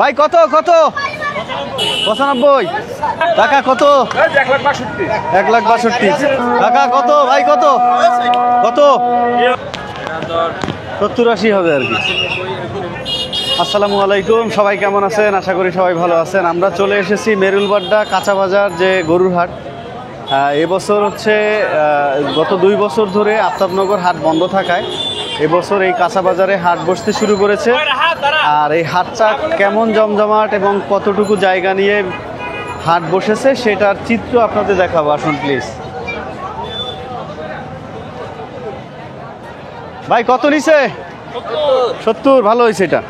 ভাই কত কত 95 টাকা কত 1,62,000 টাকা কত ভাই কত কত 70-80 হবে আর কি। আসসালামু আলাইকুম, সবাই কেমন আছেন? আশা করি সবাই ভালো আছেন। আমরা চলে এসেছি মেরুলবাড্ডা কাঁচা বাজার যে গরুর হাট। এবছর হচ্ছে গত 2 বছর ধরে আফতাবনগর হাট বন্ধ থাকায় এবছর এই কাঁচা বাজারে হাট বসতে শুরু করেছে। আর এই হাটটা কেমন জমজমাট এবং কতটুকু জায়গা নিয়ে হাট বসেছে সেটার চিত্র আপনাদের দেখাবো, আসুন প্লিজ। ভাই কত নিছে? 70। ভালো হয়েছে এটা।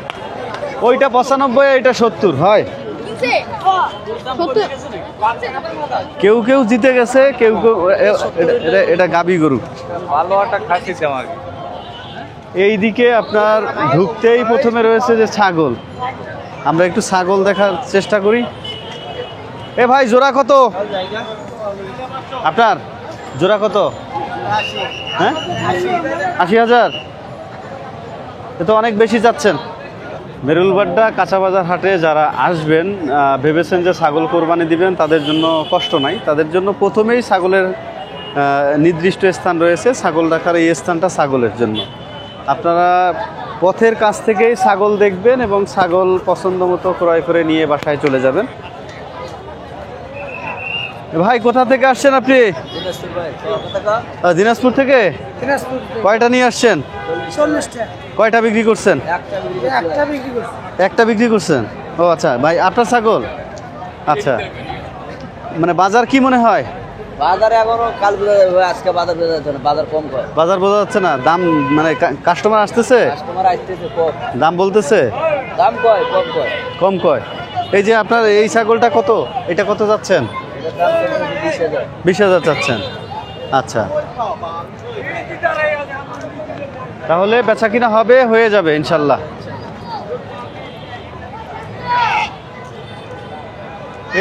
ওইটা 95, এটা 70 হয়। কেউ কেউ জিতে গেছে, কেউ কেউ এটা গাবি গরু। ভালো একটা খাসিছে আমাকে। এইদিকে আপনার ঢুকতেই প্রথমে রয়েছে যে ছাগল। আমরা একটু ছাগল দেখার চেষ্টা করি। এ ভাই জোড়া কত আপনার? জোড়া কত? হ্যাঁ 80,000। এ তো অনেক বেশি যাচ্ছেন। মেরুলবাড্ডা কাঁচা বাজার হাটে যারা আসবেন, ভেবেছেন যে ছাগল কোরবানি দিবেন, তাদের জন্য কষ্ট নাই। তাদের জন্য প্রথমেই ছাগলের নির্দিষ্ট স্থান রয়েছে। ছাগল রাখার এই স্থানটা ছাগলের জন্য। আপনারা পথের কাছ থেকেই ছাগল দেখবেন এবং ছাগল পছন্দ মতো ক্রয় করে নিয়ে বাসায় চলে যাবেন। ভাই কোথা থেকে আসছেন আপনি? দিনাজপুর থেকে। কয়টা নিয়ে আসছেন? কয়টা বিক্রি করছেন? একটা বিক্রি করছেন। ও আচ্ছা ভাই, আপনার ছাগল? আচ্ছা, মানে বাজার কি মনে হয়? বাজারে এখনো কাল বোঝা যাবে, আজকে বাজার বোঝা যাচ্ছে না, বাজার কম কয়। বাজার বোঝা যাচ্ছে না, দাম মানে কাস্টমার আসতেছে, কাস্টমার আসতেছে কম, দাম বলতেছে দাম কয় কম কয়। কম কয়। এই যে আপনার এই ছাগলটা কত, এটা কত যাচ্ছেন? এটার দাম 20,000। 20,000 চাচ্ছেন। আচ্ছা, তাহলে বেচা কিনা হবে, হয়ে যাবে ইনশাল্লাহ।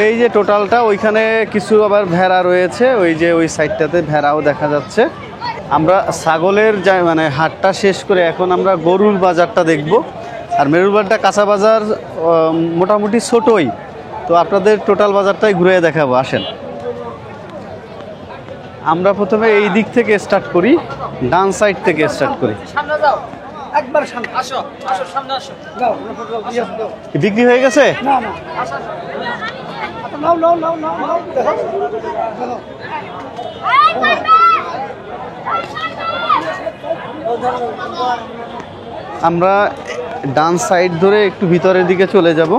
এই যে টোটালটা, ওইখানে কিছু আবার ভেড়া রয়েছে, ওই যে ওই সাইডটাতে ভেড়াও দেখা যাচ্ছে। আমরা ছাগলের মানে হাটটা শেষ করে এখন আমরা গরুর বাজারটা দেখব। আর মেরুলবাড্ডা কাঁচা বাজার মোটামুটি ছোটই, তো আপনাদের টোটাল বাজারটাই ঘুরে দেখাবো, আসেন। আমরা প্রথমে এই দিক থেকে স্টার্ট করি, ডান সাইড থেকে স্টার্ট করি। বিক্রি হয়ে গেছে? আমরা ডান সাইড ধরে একটু ভিতরের দিকে চলে যাব।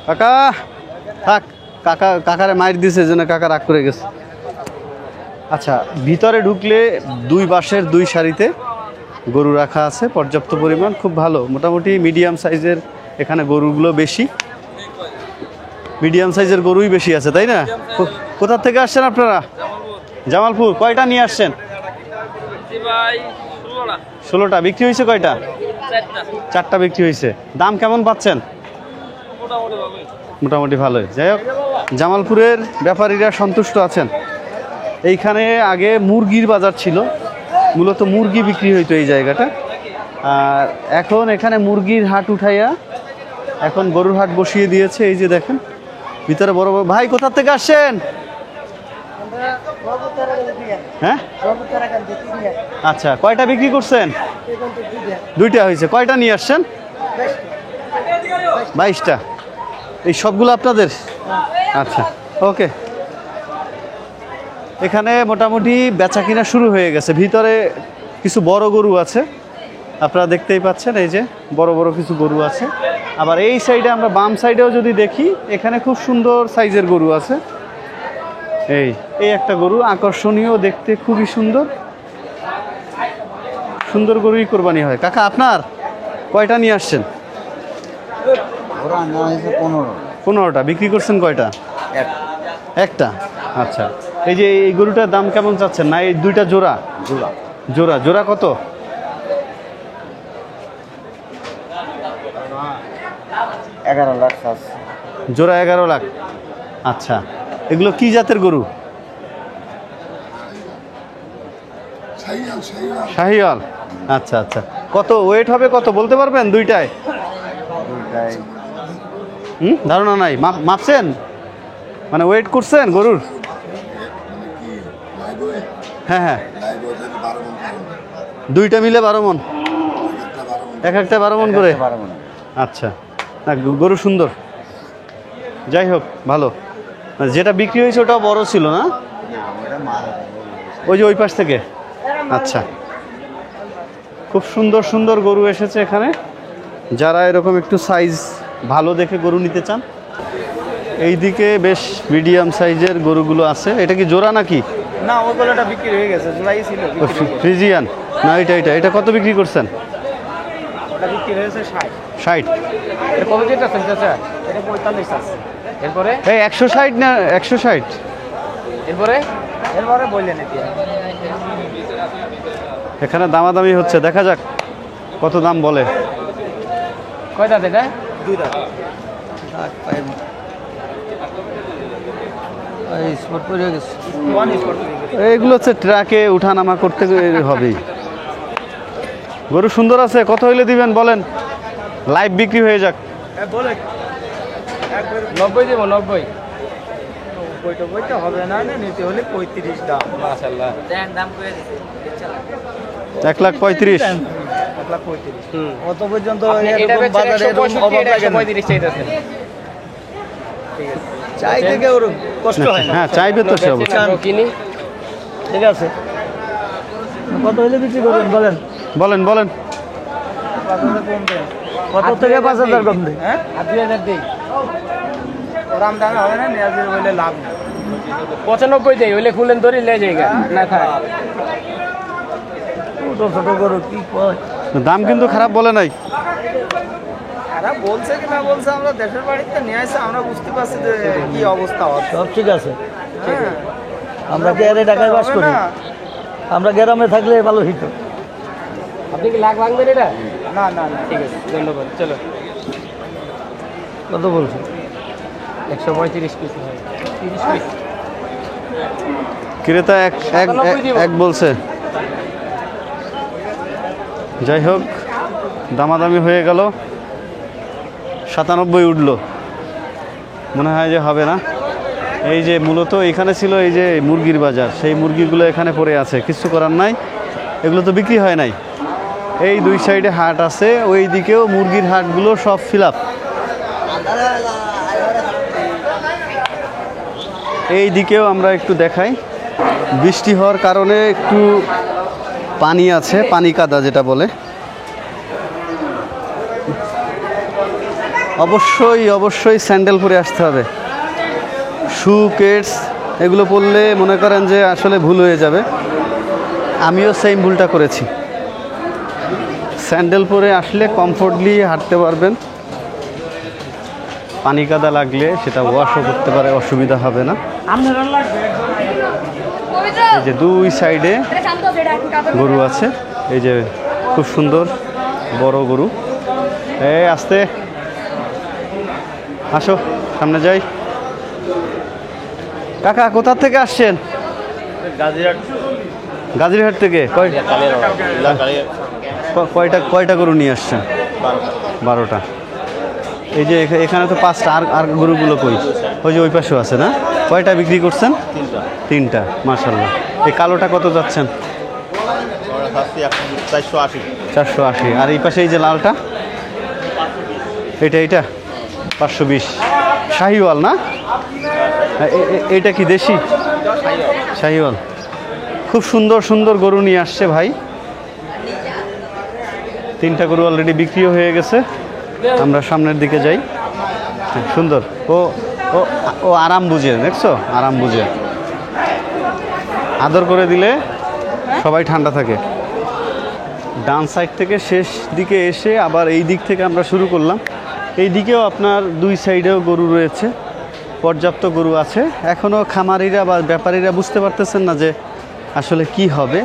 কাকা থাক, কাকারে মাইর দিছে, জন্য কাকা রাগ করে গেছে। আচ্ছা, ভিতরে ঢুকলে দুই পাশের দুই সারিতে গরু রাখা আছে পর্যাপ্ত পরিমাণ, খুব ভালো। মোটামুটি মিডিয়াম সাইজের এখানে গরুগুলো বেশি, মিডিয়াম সাইজের গরুই বেশি আছে, তাই না? কোথা থেকে আসছেন আপনারা? জামালপুর। কয়টা নিয়ে আসছেন? 16টা। বিক্রি হয়েছে কয়টা? 4টা বিক্রি হয়েছে। দাম কেমন পাচ্ছেন? মোটামুটি ভালোই। যাই হোক, জামালপুরের ব্যাপারীরা সন্তুষ্ট আছেন। এইখানে আগে মুরগির বাজার ছিল, মূলত মুরগি বিক্রি হইতো এই জায়গাটা। আর এখন এখানে মুরগির হাট উঠাইয়া এখন গরুর হাট বসিয়ে দিয়েছে। এই যে দেখেন ভিতরে বড় বড়। ভাই কোথা থেকে আসছেন? হ্যাঁ আচ্ছা, কয়টা বিক্রি করছেন? 2টা হয়েছে। কয়টা নিয়ে আসছেন? 22টা। এই সবগুলো আপনাদের? আচ্ছা, ওকে। এখানে মোটামুটি বেচা কিনা শুরু হয়ে গেছে। ভিতরে কিছু বড় গরু আছে, আপনারা দেখতেই পাচ্ছেন। এই যে বড় বড় কিছু গরু আছে। আবার এই সাইডে আমরা বাম সাইডেও যদি দেখি, এখানে খুব সুন্দর সাইজের গরু আছে। এই একটা গরু আকর্ষণীয়, দেখতে খুবই সুন্দর সুন্দর গরুই কোরবানি হয়। কাকা আপনার কয়টা নিয়ে আসছেন? 15টা। বিক্রি করছেন কয়টা? একটা। আচ্ছা, এই যে এই গরুটার দাম কেমন চাচ্ছেন? না এই 2টা জোড়া? জোড়া জোড়া কত? জোড়া 11 লাখ। আচ্ছা, এগুলো কি জাতের গরু? শাহিওয়াল, আচ্ছা আচ্ছা। কত ওয়েট হবে, কত বলতে পারবেন দুইটায়? ধারণা নাই, মাপছেন মানে ওয়েট করছেন গরুর? হ্যাঁ হ্যাঁ, দুইটা মিলে 12 মন, এক একটা 12 মন করে। আচ্ছা, না গরু সুন্দর, যাই হোক ভালো। যেটা বিক্রি হয়েছে ওটাও বড় ছিল না, ওই যে ওই পাশ থেকে। আচ্ছা, খুব সুন্দর সুন্দর গরু এসেছে এখানে। যারা এরকম একটু সাইজ ভালো দেখে গরু নিতে চান, এইদিকে বেশ মিডিয়াম সাইজের গরুগুলো আছে। এটা কি জোড়া নাকি? না, ওই গলাটা বিক্রি হয়ে গেছে, জোড়াই ছিল। ফ্রিজিয়ান না? এটা কত বিক্রি করছেন? ওটা বিক্রি হয়েছে 60। এটা কত যেটা আছে চাচা? এটা 45 আছে। এরপরে এই 160 না 160? এরপরে বললেন এটা এখানে দামাদামি হচ্ছে, দেখা যাক কত দাম বলে। কয় দাঁত এটা? 2 দাঁত। স্পট পড়ে গেছে। এইগুলো হচ্ছে ট্রাকে উঠানামা করতে হবেই। গরু সুন্দর আছে, কত হইলে দিবেন বলেন, লাইভ বিক্রি হয়ে যাক। বলে 90 দেবো। 90 হবে না, নিতে হলে 35 দাম। মাশাআল্লাহ, দাম করে দিছে 1,35,000। 1,35,000। কত পর্যন্ত এটা বাজারে এরকম অভাব লাগে না? 35 চাইতেছেন। ঠিক আছে, চাই থেকে ওর কষ্ট হয় না। হ্যাঁ, চাইবে তো সে অবশ্যই। কিনি, ঠিক আছে, কত হইলে বিক্রি করবেন বলেন? বলেন বলেন। 5,000 কম দেন। কত থেকে 5,000 কম দেয়? হ্যাঁ, আর 2,000 দেই। ওরাম দামে হবে না, নিয়াজের বলে লাভ নেই। 95 দেই, ওইলে খুলেন ধরে লে যায়গা না খায়। ছোট ছোট গরু কি কয়? দাম কিন্তু খারাপ বলে নাই। এরা বলছে কি না বলছে, আমরা দেশের বাড়িতে নিয়ে আসে, আমরা বুঝতে পারছি যে কি অবস্থা হচ্ছে। সব ঠিক আছে, হ্যাঁ, আমরা গ্রামে ঢাকায় বাস করি, না। আমরা গ্রামে থাকলে ভালো হইতো। আপনি কি লাখ ভাঙবেন এটা? না না না, ঠিক আছে, ধন্যবাদ। চলো, কত বলছো? 135 পিস হয়, 30 পিস। ক্রেতা এক বলছে। যাই হোক, দামাদামি হয়ে গেল, 97 উঠলো। মনে হয় যে হবে না। এই যে মূলত এখানে ছিল এই যে মুরগির বাজার, সেই মুরগিগুলো এখানে পড়ে আছে, কিছু করার নাই, এগুলো তো বিক্রি হয় নাই। এই দুই সাইডে হাট আছে, ওই দিকেও মুরগির হাটগুলো সব ফিল আপ। এই দিকেও আমরা একটু দেখাই, বৃষ্টি হওয়ার কারণে একটু পানি আছে, পানি কাদা যেটা বলে। অবশ্যই স্যান্ডেল পরে আসতে হবে। শু কেটস এগুলো পরলে মনে করেন যে আসলে ভুল হয়ে যাবে। আমিও সেম ভুলটা করেছি। স্যান্ডেল পরে আসলে কমফোর্টলি হাঁটতে পারবেন। পানি কাদা লাগলে সেটা ওয়াশও করতে পারে, অসুবিধা হবে না। এই যে দুই সাইডে গরু আছে, এই যে খুব সুন্দর বড় গরু। এই আস্তে আসো, সামনে যাই। কাকা কোথা থেকে আসছেন? গাজীরহাট থেকে। কয়টা গরু নিয়ে আসছেন? 12টা। এই যে এখানে তো 5টা, আর গরুগুলো কই? ওই যে ওই পাশেও আছে না? কয়টা বিক্রি করছেন? 3টা। মাশাআল্লাহ। এই কালোটা কত যাচ্ছেন? 480। আর এই পাশে এই যে লালটা, এটা 520। শাহিওয়াল না? এইটা কি দেশি? শাহিওয়াল। খুব সুন্দর গরু নিয়ে আসছে ভাই। 3টা গরু অলরেডি বিক্রিও হয়ে গেছে। আমরা সামনের দিকে যাই। সুন্দর, ও আরাম বুঝে, দেখছো? আরাম বুঝে আদর করে দিলে সবাই ঠান্ডা থাকে। ডান সাইড থেকে শেষ দিকে এসে আবার এই দিক থেকে আমরা শুরু করলাম। এই দিকেও আপনার দুই সাইডেও গরু রয়েছে, পর্যাপ্ত গরু আছে। এখনও খামারিরা বা ব্যাপারীরা বুঝতে পারতেছেন না যে আসলে কি হবে।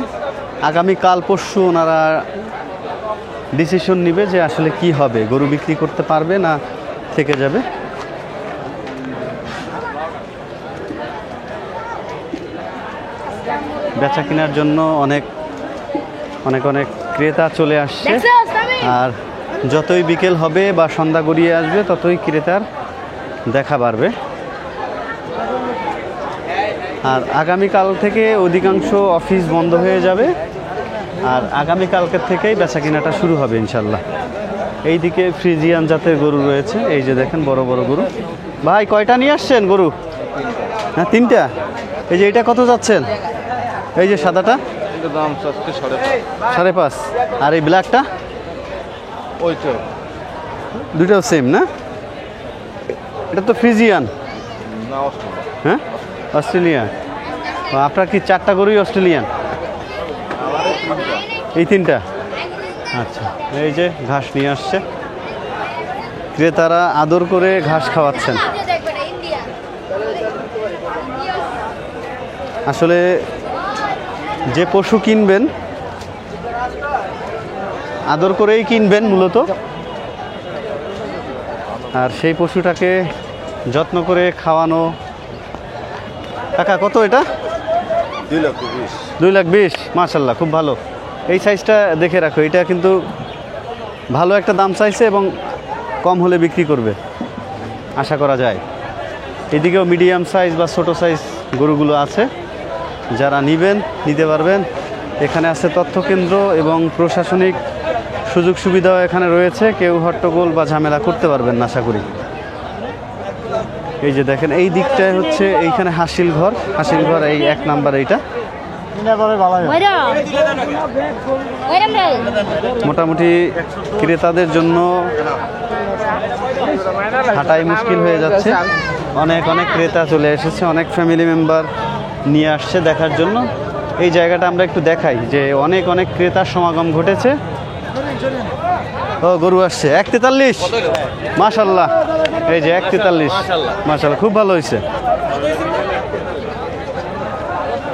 আগামী কাল পরশু ওনারা ডিসিশন নেবে যে আসলে কি হবে, গরু বিক্রি করতে পারবে না থেকে যাবে। বেচা কেনার জন্য অনেক অনেক অনেক ক্রেতা চলে আসছে। আর যতই বিকেল হবে বা সন্ধ্যা গড়িয়ে আসবে ততই ক্রেতার দেখা বাড়বে। আর আগামীকাল থেকে অধিকাংশ অফিস বন্ধ হয়ে যাবে, আর আগামীকালকের থেকেই বেচা কেনাটা শুরু হবে ইনশাল্লাহ। এইদিকে ফ্রিজিয়ান জাতের গরু রয়েছে, এই যে দেখেন বড় বড় গরু। ভাই কয়টা নিয়ে আসছেন গরু? হ্যাঁ 3টা। এই যে এটা কত যাচ্ছেন? এই যে সাদাটা দাম চাচ্ছে 5.5। 5.5। আর এই ব্ল্যাকটা? ওইটা দুইটাও সেম না? এটা তো ফ্রিজিয়ান। না অস্ট্রেলিয়া। হ্যাঁ অস্ট্রেলিয়ান। ও, আপনার কি 4টা গরুই অস্ট্রেলিয়ান? এই 3টা। আচ্ছা, এই যে ঘাস নিয়ে আসছে, ক্রেতারা আদর করে ঘাস খাওয়াচ্ছেন। আসলে যে পশু কিনবেন আদর করেই কিনবেন মূলত, আর সেই পশুটাকে যত্ন করে খাওয়ানো। টাকা কত এটা? 2,20,000। 2,20,000। মাশাল্লাহ, খুব ভালো। এই সাইজটা দেখে রাখো, এটা কিন্তু ভালো একটা দাম চাইছে এবং কম হলে বিক্রি করবে আশা করা যায়। এদিকেও মিডিয়াম সাইজ বা ছোট সাইজ গরুগুলো আছে, যারা নিবেন নিতে পারবেন। এখানে আছে তথ্য কেন্দ্র এবং প্রশাসনিক সুযোগ সুবিধাও এখানে রয়েছে, কেউ হট্টগোল বা ঝামেলা করতে পারবেন না আশা করি। এই যে দেখেন এই দিকটায় হচ্ছে এইখানে হাসিল ঘর, হাসিল ঘর এই 1 নাম্বার। এইটা মোটামুটি ক্রেতাদের জন্য হাঁটাই মুশকিল হয়ে যাচ্ছে। অনেক অনেক ক্রেতা চলে এসেছে, অনেক ফ্যামিলি মেম্বার নিয়ে আসছে দেখার জন্য। এই জায়গাটা আমরা একটু দেখাই যে অনেক অনেক ক্রেতার সমাগম ঘটেছে। ও গরু আসছে 1.43। মাশাল্লাহ, এই যে 1.43। মাশাল্লাহ, খুব ভালো হয়েছে।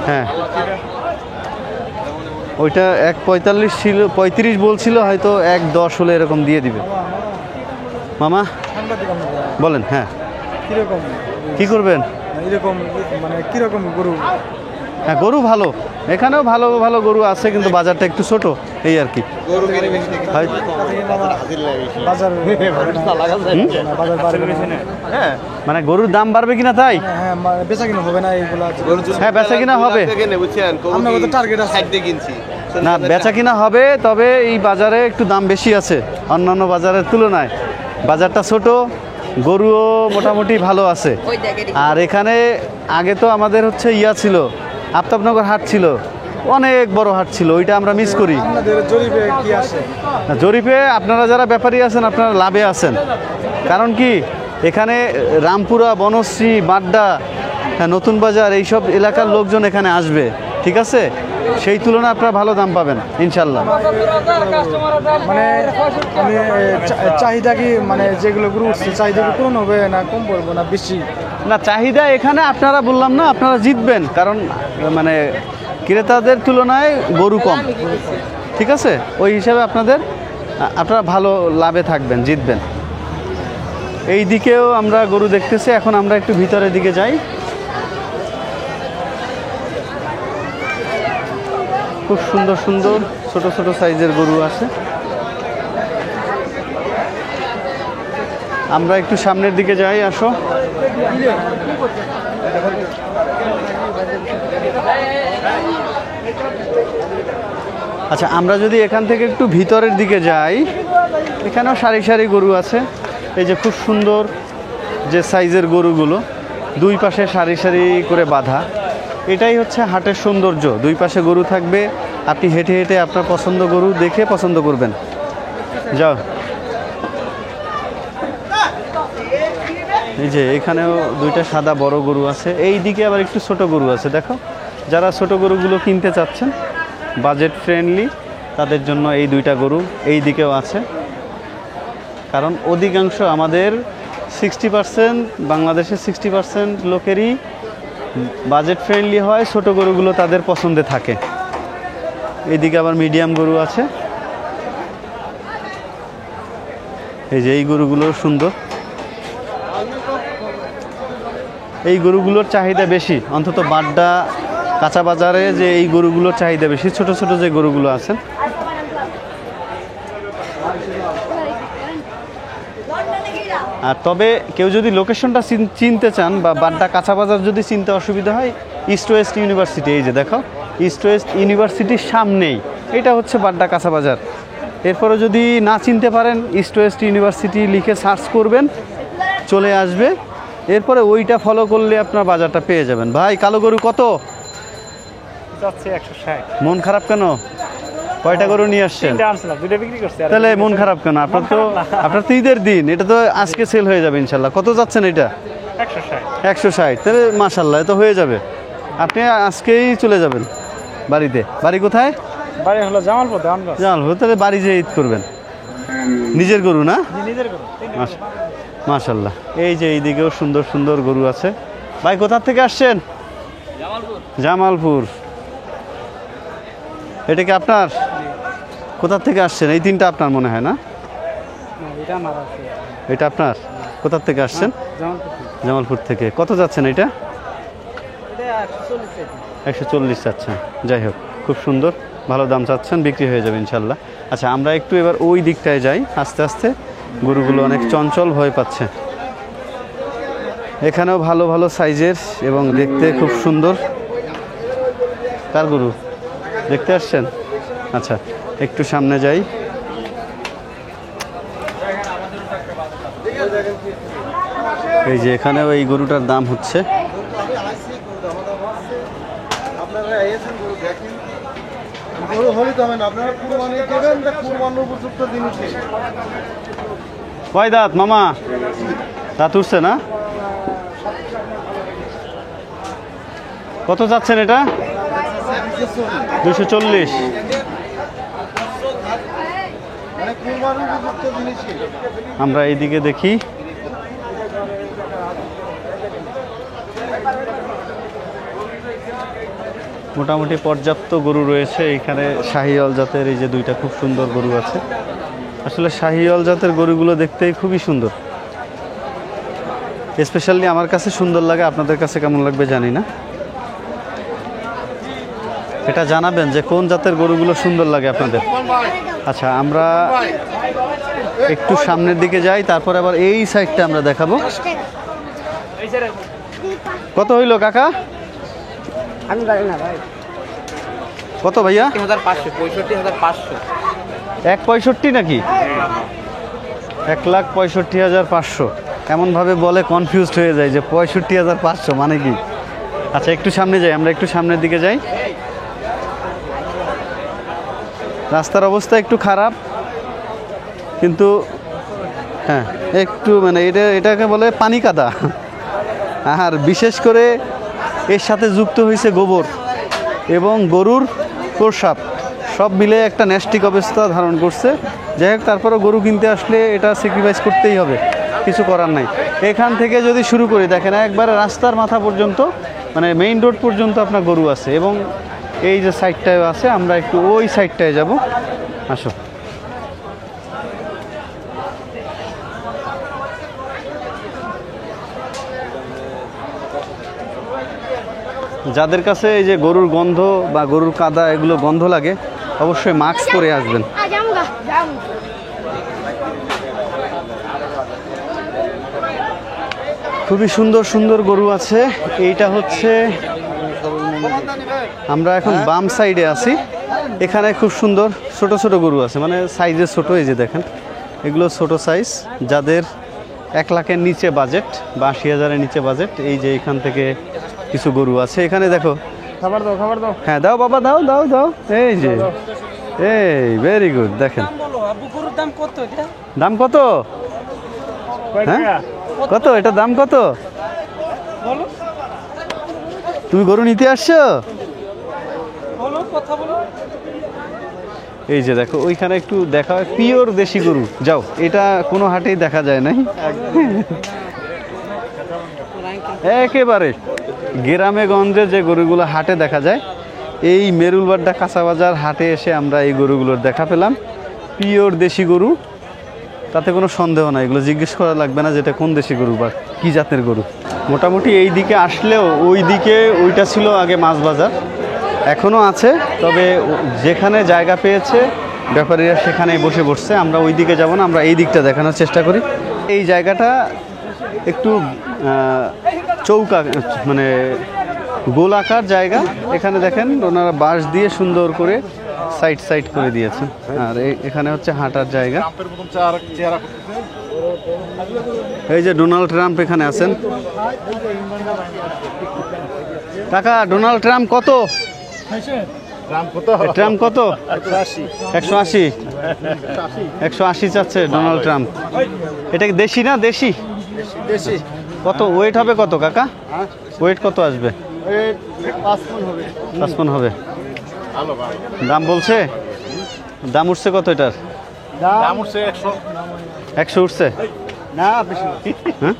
হ্যাঁ, ওইটা 1.45 ছিল, 35 বলছিল, হয়তো 1.10 হলে এরকম দিয়ে দিবে। মামা বলেন। হ্যাঁ, কিরকম কি করবেন? এরকম মানে কিরকম গরু? হ্যাঁ, গরু ভালো, এখানেও ভালো ভালো গরু আছে, কিন্তু বাজারটা একটু ছোট, এই আর কি। হয়- বাজার বাড়বে না। হ্যাঁ, মানে গরুর দাম বাড়বে কিনা তাই? হ্যাঁ বেচা কিনা হবে না এইগুলা। হ্যাঁ, বেচা কিনা হবে। আমরা কত টার্গেট আছে? না, বেচা কিনা হবে, তবে এই বাজারে একটু দাম বেশি আছে অন্যান্য বাজারের তুলনায়। বাজারটা ছোট, গরুও মোটামুটি ভালো আছে। আর এখানে আগে তো আমাদের হচ্ছে ছিল, আফতাবনগর হাট ছিল, অনেক বড় হাট ছিল, ওইটা আমরা মিস করি। আপনাদের জরিপে কি আসে? জরিপে আপনারা যারা ব্যাপারী আছেন আপনারা লাভে আছেন। কারণ কি, এখানে রামপুরা, বনশ্রী, বাড্ডা, নতুন বাজার এইসব এলাকার লোকজন এখানে আসবে, ঠিক আছে? সেই তুলনায় আপনারা ভালো দাম পাবেন ইনশাল্লাহ। মানে আমি চাহিদা কি, মানে যেগুলো গরু উঠছে চাহিদা কি পূরণ হবে না কম পড়বো না বেশি? না, চাহিদা এখানে আপনারা বললাম না, আপনারা জিতবেন, কারণ মানে ক্রেতাদের তুলনায় গরু কম, ঠিক আছে? ওই হিসাবে আপনারা ভালো লাভে থাকবেন, জিতবেন। এই দিকেও আমরা গরু দেখতেছি। এখন আমরা একটু ভিতরের দিকে যাই। খুব সুন্দর সুন্দর ছোট ছোট সাইজের গরু আছে। আমরা একটু সামনের দিকে যাই, আসো। আচ্ছা, আমরা যদি এখান থেকে একটু ভিতরের দিকে যাই, এখানেও সারি সারি গরু আছে। এই যে খুব সুন্দর যে সাইজের গরুগুলো, দুই পাশে সারি সারি করে বাঁধা। এটাই হচ্ছে হাটের সৌন্দর্য, দুই পাশে গরু থাকবে, আপনি হেঁটে হেঁটে আপনার পছন্দ গরু দেখে পছন্দ করবেন। যাও, এই যে এখানেও দুইটা সাদা বড় গরু আছে, এই দিকে আবার একটু ছোট গরু আছে। দেখো, যারা ছোট গরুগুলো কিনতে চাচ্ছেন, বাজেট ফ্রেন্ডলি, তাদের জন্য এই দুইটা গরু এই দিকেও আছে। কারণ অধিকাংশ আমাদের 60%, বাংলাদেশের 60% লোকেরই বাজেট ফ্রেন্ডলি হয়, ছোট গরুগুলো তাদের পছন্দে থাকে। এইদিকে আবার মিডিয়াম গরু আছে। এই যে এই গরুগুলো সুন্দর, এই গরুগুলোর চাহিদা বেশি, অন্তত বাড্ডা কাঁচা বাজারে যে এই গরুগুলোর চাহিদা বেশি। ছোট ছোট যে গরুগুলো আছে আর তবে কেউ যদি লোকেশনটা চিনতে চান বা বাড্ডা কাঁচা বাজার যদি চিনতে অসুবিধা হয়, ইস্ট ওয়েস্ট ইউনিভার্সিটি, এই যে দেখো ইস্ট ওয়েস্ট ইউনিভার্সিটির সামনেই এটা হচ্ছে বাড্ডা কাঁচা বাজার। এরপরে যদি না চিনতে পারেন, ইস্ট ওয়েস্ট ইউনিভার্সিটি লিখে সার্চ করবেন, চলে আসবে। এরপরে ওইটা ফলো করলে আপনার বাজারটা পেয়ে যাবেন। ভাই কালো গরু কত যাচ্ছে 160। মন খারাপ কেন? কয়টা গরু নিয়ে আসছেন? দুটো বিক্রি করছে। তাহলে মন খারাপ কেন? আপনার তো ঈদের দিন, এটা তো আজকে সেল হয়ে যাবে ইনশাল্লাহ। কত যাচ্ছেন এটা? 160। 160। তাহলে মাশাল্লাহ তো হয়ে যাবে, আপনি আজকেই চলে যাবেন বাড়িতে। বাড়ি কোথায়? বাড়ি হলো জামালপুর। জামালপুর। তাহলে বাড়ি যেয়ে ঈদ করবেন। নিজের গরু না? নিজের গরু। মাশাল্লাহ। এই যে এইদিকেও সুন্দর সুন্দর গরু আছে। ভাই কোথা থেকে আসছেন? জামালপুর। এটা কি আপনার? কোথা থেকে আসছেন? এই তিনটা আপনার মনে হয় না? এটা আপনার? কোথা থেকে আসছেন? জামালপুর থেকে। কত যাচ্ছেন এটা? 140 চাচ্ছেন। যাই হোক, খুব সুন্দর, ভালো দাম চাচ্ছেন, বিক্রি হয়ে যাবে ইনশাল্লাহ। আচ্ছা, আমরা একটু এবার ওই দিকটায় যাই আস্তে আস্তে। গরুগুলো অনেক চঞ্চল, ভয় পাচ্ছে। এখানেও ভালো ভালো সাইজের এবং দেখতে খুব সুন্দর। কার গরু দেখতে আসছেন? আচ্ছা, একটু সামনে যাই। এই যে এখানেও এই গরুটার দাম হচ্ছে কয় দাঁত মামা? দাঁত উঠছে না? কত যাচ্ছেন এটা? 240। আমরা এইদিকে দেখি। মোটামুটি পর্যাপ্ত গরু রয়েছে এখানে। শাহিওয়াল জাতের এই যে দুইটা খুব সুন্দর গরু আছে। আসলে শাহিওয়াল জাতের গরুগুলো দেখতেই খুবই সুন্দর। স্পেশালি আমার কাছে সুন্দর লাগে, আপনাদের কাছে কেমন লাগবে জানি না। এটা জানাবেন যে কোন জাতের গরুগুলো সুন্দর লাগে আপনাদের। আচ্ছা, আমরা একটু সামনের দিকে যাই, তারপর আবার এই সাইডটা আমরা দেখাবো। কত হইল কাকা? আমি জানি না ভাই। কত ভাইয়া? 65,500। 165 নাকি? 1,65,500 এমনভাবে বলে, কনফিউজড হয়ে যায় যে 65,500 মানে কি। আচ্ছা, একটু সামনে যাই, আমরা একটু সামনের দিকে যাই। রাস্তার অবস্থা একটু খারাপ, কিন্তু হ্যাঁ একটু মানে এটাকে বলে পানি কাদা। আর বিশেষ করে এর সাথে যুক্ত হয়েছে গোবর এবং গরুর প্রস্রাব, সব মিলে একটা ন্যাস্টিক অবস্থা ধারণ করছে। যাই হোক, তারপরেও গরু কিনতে আসলে এটা স্যাক্রিফাইস করতেই হবে, কিছু করার নাই। এখান থেকে যদি শুরু করি, দেখেন একবারে রাস্তার মাথা পর্যন্ত, মানে মেইন রোড পর্যন্ত আপনার গরু আছে। এবং এই যে সাইডটায় আছে, আমরা একটু ওই সাইডটায় যাব। আসো। যাদের কাছে এই যে গরুর গন্ধ বা গরুর কাদা এগুলো গন্ধ লাগে, অবশ্যই মাস্ক পরে আসবেন। খুবই সুন্দর সুন্দর গরু আছে। এইটা হচ্ছে, আমরা এখন বাম সাইডে আছি। এখানে খুব সুন্দর ছোট ছোট গরু আছে, মানে সাইজে ছোট। এই যে দেখেন, এগুলো ছোট সাইজ। যাদের 1 লাখের নিচে বাজেট বা 80,000-এর নিচে বাজেট, এই যে এখান থেকে কিছু গরু আছে। এখানে দেখো, খাবার দাও, খাবার দাও। হ্যাঁ দাও বাবা, দাও দাও দাও। এই যে, এই ভেরি গুড। দেখেন দাম কত? হ্যাঁ কত এটা দাম কত? তুমি গরু নিতে আসছো? এই যে দেখো, ওইখানে একটু দেখা হয় পিওর দেশি গরু। যাও, এটা কোনো হাটেই দেখা যায় নাই। একেবারে গ্রামে গঞ্জে যে গরুগুলো হাটে দেখা যায়, এই মেরুলবাড্ডা কাঁচা বাজার হাটে এসে আমরা এই গরুগুলোর দেখা পেলাম। পিওর দেশি গরু, তাতে কোনো সন্দেহ নাই। এগুলো জিজ্ঞেস করা লাগবে না যেটা কোন দেশি গরু বা কী জাতের গরু। মোটামুটি এই দিকে আসলেও ওই দিকে ওইটা ছিল আগে মাছ বাজার, এখনও আছে। তবে যেখানে জায়গা পেয়েছে ব্যাপারীরা সেখানেই বসে বসছে। আমরা ওই দিকে যাব না, আমরা এই দিকটা দেখানোর চেষ্টা করি। এই জায়গাটা একটু চৌকা মানে গোলাকার জায়গা। এখানে দেখেন ওনারা বাঁশ দিয়ে সুন্দর করে সাইড সাইড করে দিয়েছে। আর এখানে হচ্ছে হাঁটার জায়গা। এই যে ডোনাল্ড ট্রাম্প এখানে আছেন। কাকা ডোনাল্ড ট্রাম্প কত? ট্রাম্প কত? 180 180 চাচ্ছে ডোনাল্ড ট্রাম্প। এটা কি দেশি না? দেশি দেশি। কত ওয়েট হবে কত কাকা? ওয়েট কত আসবে? 5 মণ হবে। দাম বলছে? দাম উঠছে কত এটার? দাম উঠছে 100 উঠছে না বেশি। হ্যাঁ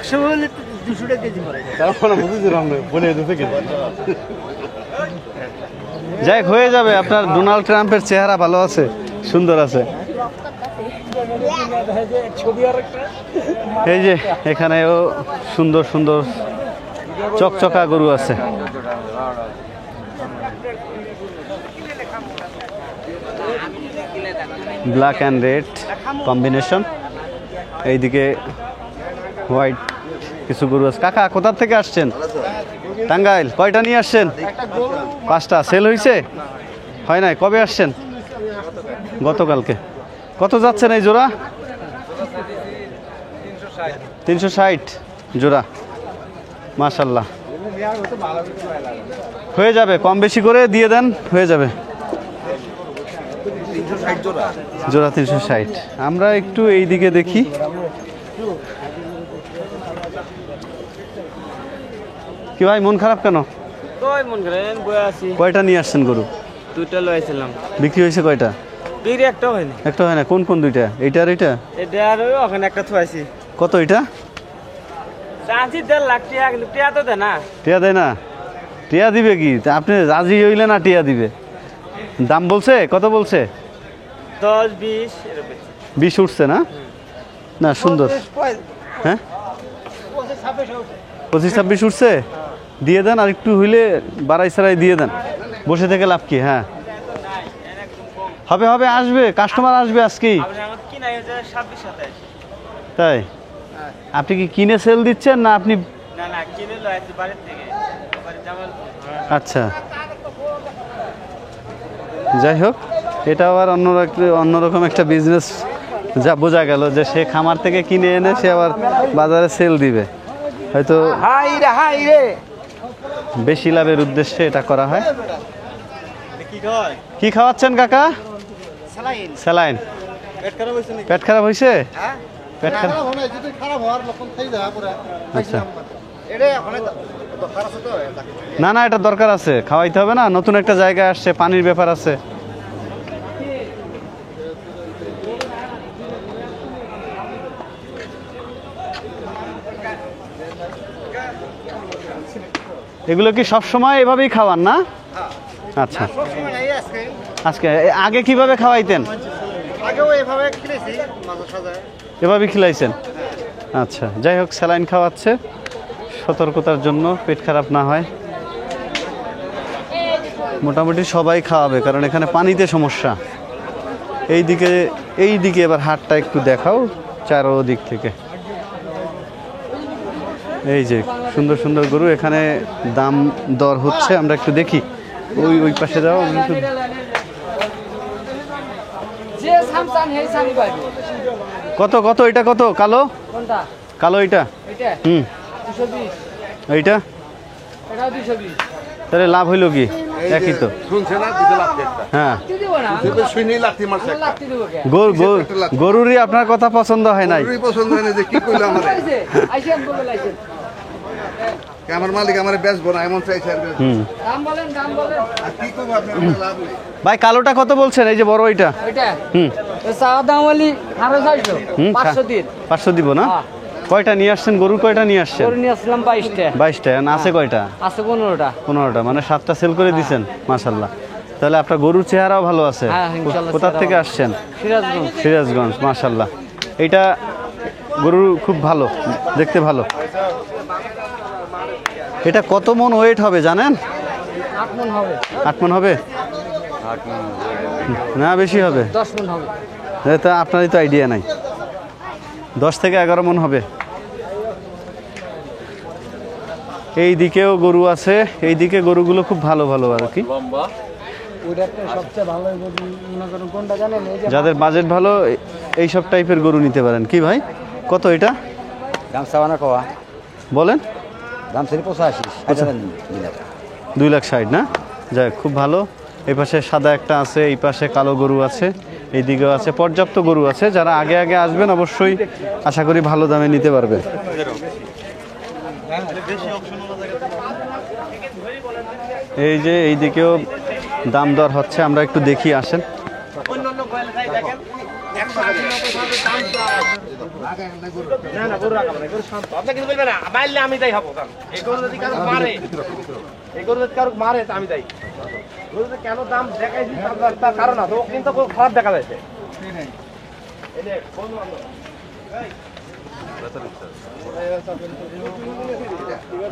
100 হলে 200 টাকা কেজি পড়ে। যাই হোক, হয়ে যাবে। আপনার ডোনাল্ড ট্রাম্পের চেহারা ভালো আছে, সুন্দর আছে। এই যে এখানেও সুন্দর সুন্দর চকচকা গরু আছে। Black and red combination. এইদিকে হোয়াইট কিছু গরু আছে। কাকা কোথা থেকে আসছেন? টাঙ্গাইল। কয়টা নিয়ে আসছেন? 5টা। সেল হয়েছে? হয় নাই। কবে আসছেন? গতকালকে। কত যাচ্ছেন এই জোড়া? 360 জোড়া। মাশাল্লাহ, হয়ে যাবে। কম বেশি করে দিয়ে দেন, হয়ে যাবে। জোড়া 360। আমরা একটু এই দিকে দেখি। কি ভাই মন খারাপ কেন? কয়টা নিয়ে আসছেন গরু? 2টা লইছিলাম। বিক্রি হয়েছে কয়টা? বিক্রি একটা হয়নি। একটা হয় না। কোন কোন দুইটা? এইটা আর এইটা? এটা আর ওখানে একটা থুয়াইছি। কত এটা? চাঁচি 1.5 লাখ টাকা, কিন্তু টাকা তো দেয় না। টিয়া দেয় না? টিয়া দিবে কি? তা আপনি রাজি হইলে না টিয়া দিবে? দাম বলছে কত? বলছে 10-20 এরকম। 20 উঠছে না? না সুন্দর। হ্যাঁ 25-26 উঠছে। দিয়ে দেন, আর একটু হইলে বাড়াই সারাই দিয়ে দেন। বসে থেকে লাভ কি? হ্যাঁ হবে হবে, আসবে কাস্টমার আসবে আজকেই। তাই আপনি কি কিনে সেল দিচ্ছেন না আপনি? আচ্ছা, যাই হোক, এটা আবার অন্যরকম একটা বিজনেস। যা বোঝা গেল যে সে খামার থেকে কিনে এনে সে আবার বাজারে সেল দিবে, হয়তো বেশি লাভের উদ্দেশ্যে এটা করা হয়। কি খাওয়াচ্ছেন কাকা? স্যালাইন। পেট খারাপ হয়েছে? পেট খারাপ। আচ্ছা, না না, এটা দরকার আছে, খাওয়াইতে হবে না। নতুন একটা জায়গায় আসছে, পানির ব্যাপার আছে। এগুলো কি সব সময় এভাবেই খাওয়ান না? আচ্ছা, আজকে আগে কিভাবে খাওয়াইতেন? এভাবে খিলাইছেন? আচ্ছা, যাই হোক, স্যালাইন খাওয়াচ্ছে সতর্কতার জন্য, পেট খারাপ না হয়। মোটামুটি সবাই খাওয়াবে, কারণ এখানে পানিতে সমস্যা। এই দিকে এবার হাটটা একটু দেখাও চারোদিক থেকে। এই যে সুন্দর সুন্দর গরু, এখানে দাম দর হচ্ছে, আমরা একটু দেখি। ওই পাশে যাও। কত কত এটা? কত কালো? কালো এটা? হুম, এইটা তাহলে লাভ হইলো কি? একই তো। হ্যাঁ, গরুরই আপনার কথা পছন্দ হয় নাই? আমার মালিক আমার বেচবো না এমন চাইছে। ভাই কালোটা কত বলছেন? এই যে বড় এইটা? হুম, 500 দিব না? কয়টা নিয়ে আসছেন গরু? কয়টা নিয়ে আসছেন? 22টা। আছে কয়টা? আছে 15টা। মানে 7টা সেল করে দিছেন। মাশাআল্লাহ, তাহলে আপনার গরুর চেহারাও ভালো আছে। কোথা থেকে আসছেন? সিরাজগঞ্জ। মাশাআল্লাহ, এইটা গরু খুব ভালো, দেখতে ভালো। এটা কত মন ওয়েট হবে জানেন? 8 মণ হবে। 8 মণ হবে না? বেশি হবে? 10 মণ হবে। এটা আপনারই তো আইডিয়া নাই। 10 থেকে 11 মণ হবে। এই দিকেও গরু আছে, এই দিকে গরুগুলো খুব ভালো ভালো আর কি। ওইটাতে সবচেয়ে ভালো গরু মনে করেন কোনটা জানেন? এই যে যাদের বাজেট ভালো এই সব টাইপের গরু নিতে পারেন। কি ভাই কত এটা দাম চাওয়ানা কওয়া, বলেন? দাম ছিল 85, 2,60,000 না? যাক, খুব ভালো। এই পাশে সাদা একটা আছে, এই পাশে কালো গরু আছে, এই দিকেও আছে, পর্যাপ্ত গরু আছে। যারা আগে আগে আসবেন অবশ্যই আশা করি ভালো দামে নিতে পারবে। এই যে এই দিকেও দাম দর হচ্ছে, আমরা একটু দেখি, আসেন। আমি তাই হবো মারে আমি তাই কেন দাম দেখাইছি তার কারণ আছে, ও কিন্তু খারাপ দেখা যাচ্ছে।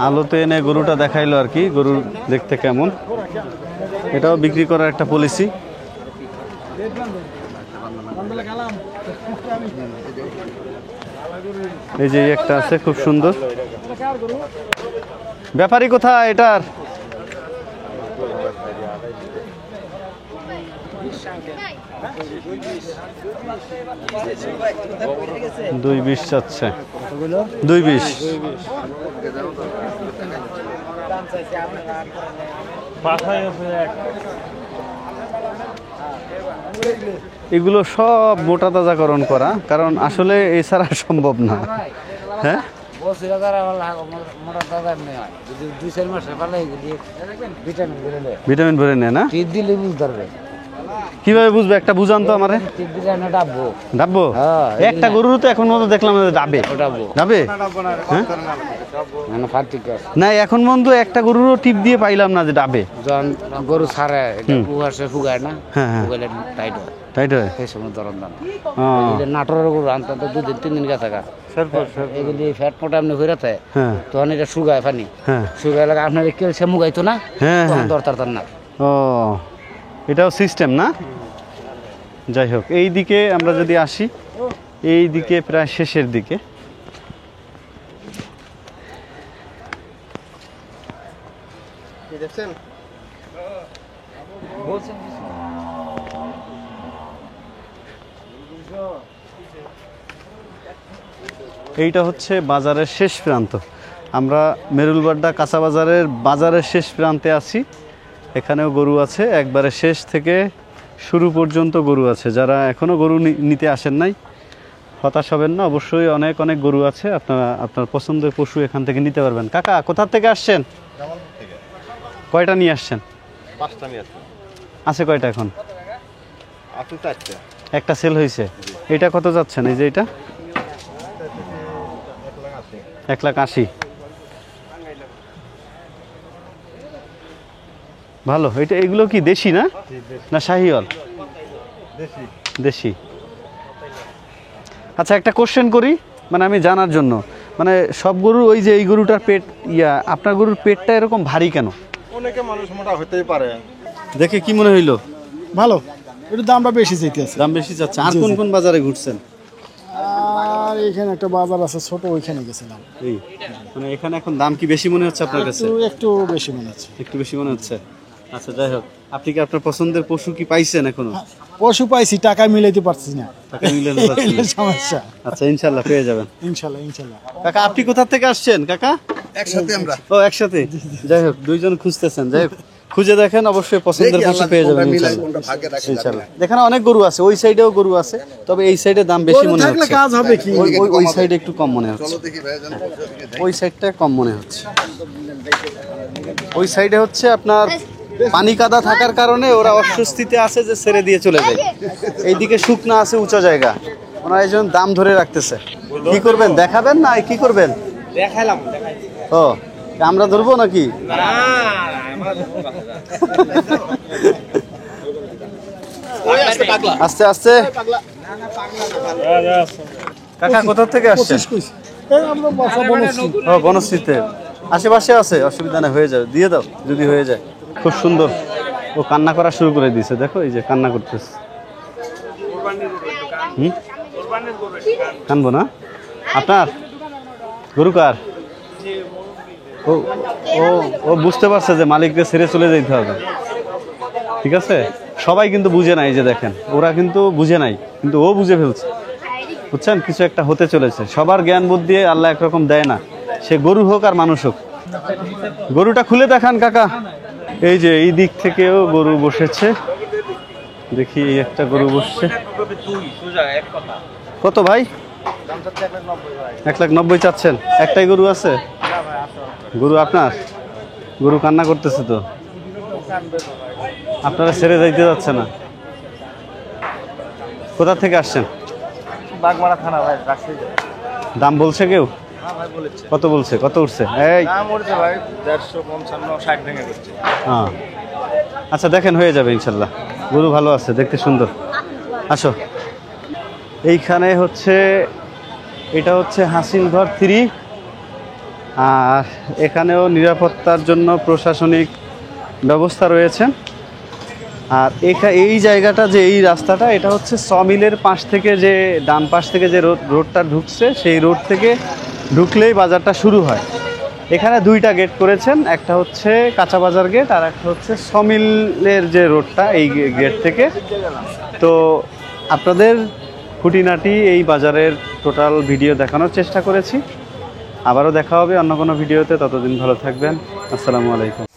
আলোতে এনে গরুটা দেখাইলো আর কি, গরু দেখতে কেমন। এটাও বিক্রি করার একটা পলিসি। এই যে একটা আছে খুব সুন্দর। ব্যাপারী কোথায় এটার? $2.20 চাচ্ছে। 2.20। এগুলো সব মোটা তাজাকরণ করা, কারণ আসলে এছাড়া সম্ভব না। হ্যাঁ, ভিটামিন ভরে নেয় না? কিভাবে বুঝবে? একটা বুঝান তো আমারে। ডাববো? একটা গরুর তো এখন মতো দেখলাম ডাবে ডাবে। হ্যাঁ না, এখন পর্যন্ত একটা গরুরও টিপ দিয়ে পাইলাম না যে ডাবে। গরু ছাড়ে ফুগায় না, হ্যাঁ হ্যাঁ, টাইট হয়, তাই তো। সেই সময় দরম দাম নাটোরের গরু আনতে 2-3 দিন গা থাকা এগুলি ফ্যাট মোটা এমনি হয়ে থাকে, হ্যাঁ তখন এটা শুকায় পানি, হ্যাঁ, শুকায় লাগে আপনার ক্যালসিয়াম মুগাইতো না, হ্যাঁ তখন হ্যাঁ। দরকার তার না। ও, এটাও সিস্টেম না? যাই হোক, এই দিকে আমরা যদি আসি, এই দিকে প্রায় শেষের দিকে। দেখছেন? এইটা হচ্ছে বাজারের শেষ প্রান্ত। আমরা মেরুলবাড্ডা কাঁচা বাজারের শেষ প্রান্তে আছি। এখানেও গরু আছে, একবারে শেষ থেকে শুরু পর্যন্ত গরু আছে। যারা এখনও গরু নিতে আসেন নাই, হতাশ হবেন না, অবশ্যই অনেক অনেক গরু আছে। আপনারা আপনার পছন্দের পশু এখান থেকে নিতে পারবেন। কাকা কোথা থেকে আসছেন? কয়টা নিয়ে আসছেন? 5টা নিয়ে আসছে। আছে কয়টা এখন? আপনি 4টা। একটা সেল হয়েছে। এটা কত যাচ্ছেন? এই যে এটা 1,80,000। ভালো। এটা এগুলো কি দেশি না, না শাহিওয়াল? দেশি। আচ্ছা, একটা কোশ্চেন করি, মানে আমি জানার জন্য, মানে সব গরু, ওই যে এই গরুটার পেট আপনার গরুর পেটটা এরকম ভারী কেন? অনেকে মানুষ মোটা হতেই পারে। দেখে কি মনে হইলো? ভালো, একটু দামটা বেশি চাইতেছে। দাম বেশি যাচ্ছে। আর কোন কোন বাজারে ঘুরছেন? আর এখানে একটা বাজার আছে ছোট, ওইখানে গেছিলাম। এই মানে এখানে এখন দাম কি বেশি মনে হচ্ছে আপনার কাছে? একটু বেশি মনে হচ্ছে। একটু বেশি মনে হচ্ছে। আচ্ছা, যাই হোক, আপনি কি আপনার পছন্দের পশু কি পাইছেন এখনো? পশু পাইছি, টাকা মিলাইতে পারছি না, টাকা মিলাতে পারছেন না? সমস্যা। আচ্ছা, ইনশাল্লাহ পেয়ে যাবেন। ইনশাল্লাহ ইনশাল্লাহ। কাকা আপনি কোথা থেকে আসছেন কাকা? একসাথে আমরা। ও, একসাথে। যাই হোক, দুইজন খুঁজতেছেন, যাই হোক খুঁজে দেখেন, অবশ্যই পছন্দের পশু পেয়ে যাবেন ইনশাল্লাহ। এখানে অনেক গরু আছে, ওই সাইডেও গরু আছে, তবে এই সাইডে দাম বেশি মনে থাকলে হচ্ছে। কাজ হবে কি? ওই সাইডে একটু কম মনে হচ্ছে, ওই সাইডটা কম মনে হচ্ছে। ওই সাইডে হচ্ছে আপনার পানি কাদা থাকার কারণে ওরা অস্বস্তিতে আছে যে ছেড়ে দিয়ে চলে যায়। এইদিকে শুকনা আছে, উঁচু জায়গা, ওনারা এই জন্য দাম ধরে রাখতেছে। কি করবেন, দেখাবেন না কি করবেন? দেখাইলাম। ও, আমরা ধরবো নাকি? আস্তে আস্তে। কাকা কোথা থেকে আসছেন? ও, বনশ্রীতে। আশেপাশে আছে, অসুবিধা নেই, হয়ে যাবে, দিয়ে দাও যদি হয়ে যায়। খুব সুন্দর। ও কান্না করা শুরু করে দিয়েছে, দেখো এই যে কান্না করতেছে। কানবো না? আপনার গরু কার? ও ও ও বুঝতে পারছে যে মালিককে ছেড়ে চলে যেতে হবে, ঠিক আছে। সবাই কিন্তু বুঝে নাই, যে দেখেন ওরা কিন্তু বুঝে নাই, কিন্তু ও বুঝে ফেলছে, বুঝছেন। কিছু একটা হতে চলেছে। সবার জ্ঞান বুদ্ধি আল্লাহ একরকম দেয় না, সে গরু হোক আর মানুষ হোক। গরুটা খুলে দেখান কাকা। এই যে এই দিক থেকেও গরু বসেছে, দেখি এই একটা গরু বসছে। কত ভাই? 1,90,000 চাচ্ছেন? একটাই গরু আছে? গরু আপনার? গরু কান্না করতেছে তো, আপনারা ছেড়ে যাইতে যাচ্ছে না। কোথা থেকে আসছেন? বাগমারা থানা ভাই, রাজশাহী। দাম বলছে কেউ? হ্যাঁ ভাই বলেছে। কত বলছে? কত উঠছে? এই দাম উঠছে ভাই 150, 50, 60 ভেঙে দিচ্ছে। হ্যাঁ, আচ্ছা দেখেন হয়ে যাবে ইনশাল্লাহ। গরু ভালো আছে, দেখতে সুন্দর। আসো, এইখানে হচ্ছে, এটা হচ্ছে হাসিল ঘর 3, আর এখানেও নিরাপত্তার জন্য প্রশাসনিক ব্যবস্থা রয়েছে। আর এই জায়গাটা, যে এই রাস্তাটা, এটা হচ্ছে সমিলের পাশ থেকে, যে ডান পাশ থেকে যে রোডটা ঢুকছে, সেই রোড থেকে ঢুকলেই বাজারটা শুরু হয়। এখানে 2টা গেট করেছেন, একটা হচ্ছে কাঁচা বাজার গেট, আর একটা হচ্ছে সমিলের যে রোডটা, এই গেট থেকে। তো আপনাদের খুঁটিনাটি এই বাজারের টোটাল ভিডিও দেখানোর চেষ্টা করেছি। আবারও দেখা হবে অন্য কোনো ভিডিওতে, ততদিন ভালো থাকবেন। আসসালামু আলাইকুম।